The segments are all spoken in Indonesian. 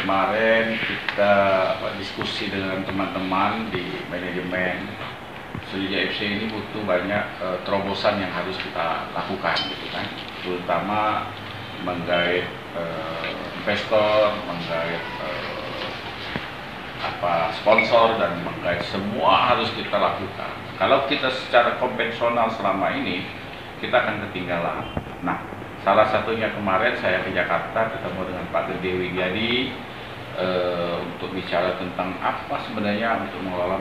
kemarin kita diskusi dengan teman-teman di manajemen Sriwijaya FC ini butuh banyak terobosan yang harus kita lakukan, gitu kan, terutama menggait investor, menggait sponsor, dan menggait semua harus kita lakukan. Kalau kita secara konvensional selama ini, kita akan ketinggalan. Nah, salah satunya kemarin saya ke Jakarta ketemu dengan Pak Gede Wigyadi untuk bicara tentang apa sebenarnya untuk mengelola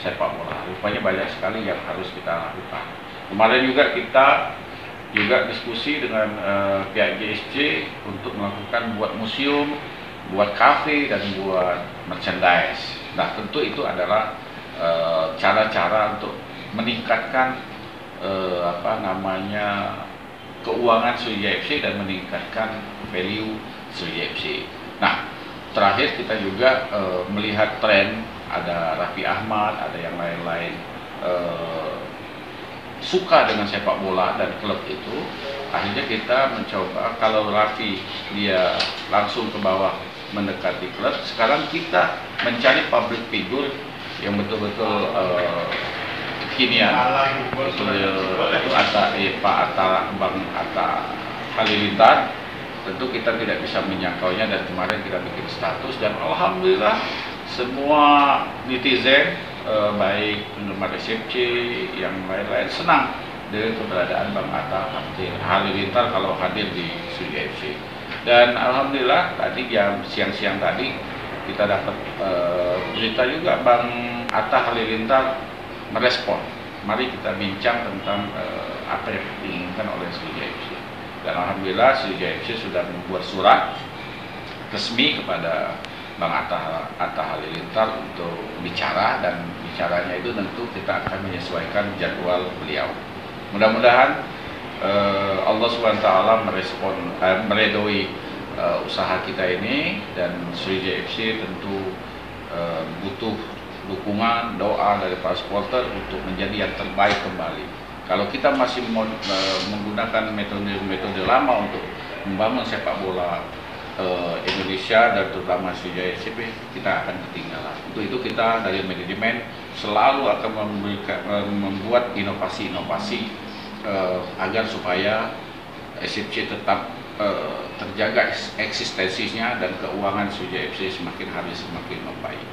sepak bola. Rupanya banyak sekali yang harus kita lakukan. Kemarin juga kita diskusi dengan pihak GSC untuk melakukan buat museum, buat kafe, dan buat merchandise. Nah, tentu itu adalah cara-cara untuk meningkatkan keuangan Sriwijaya FC dan meningkatkan value Sriwijaya FC. Nah, terakhir kita juga melihat tren, ada Raffi Ahmad, ada yang lain-lain suka dengan sepak bola dan klub itu. Akhirnya kita mencoba, kalau Raffi dia langsung ke bawah mendekati klub, sekarang kita mencari public figure yang betul-betul kekinian. Itu Pak Bang Atta Halilintar. Tentu kita tidak bisa menyangkaunya, dan kemarin kita bikin status, dan alhamdulillah semua netizen baik penggemar SFC yang lain-lain senang dengan keberadaan Bang Atta Halilintar kalau hadir di Sriwijaya FC. Dan alhamdulillah tadi jam siang-siang tadi kita dapat berita juga Bang Atta Halilintar merespon. Mari kita bincang tentang apa yang diinginkan oleh Sriwijaya FC. Dan alhamdulillah Sriwijaya FC sudah membuat surat resmi kepada Bang Atta Halilintar untuk bicara, dan bicaranya itu tentu kita akan menyesuaikan jadwal beliau. Mudah-mudahan Allah SWT meredoi usaha kita ini, dan Sriwijaya FC tentu butuh dukungan, doa dari para supporter untuk menjadi yang terbaik kembali. Kalau kita masih menggunakan metode lama untuk membangun sepak bola Indonesia dan terutama Sriwijaya FC, kita akan ketinggalan. Untuk itu kita dari manajemen selalu akan membuat inovasi-inovasi agar supaya SFC tetap terjaga eksistensinya dan keuangan Sriwijaya FC semakin hari semakin membaik.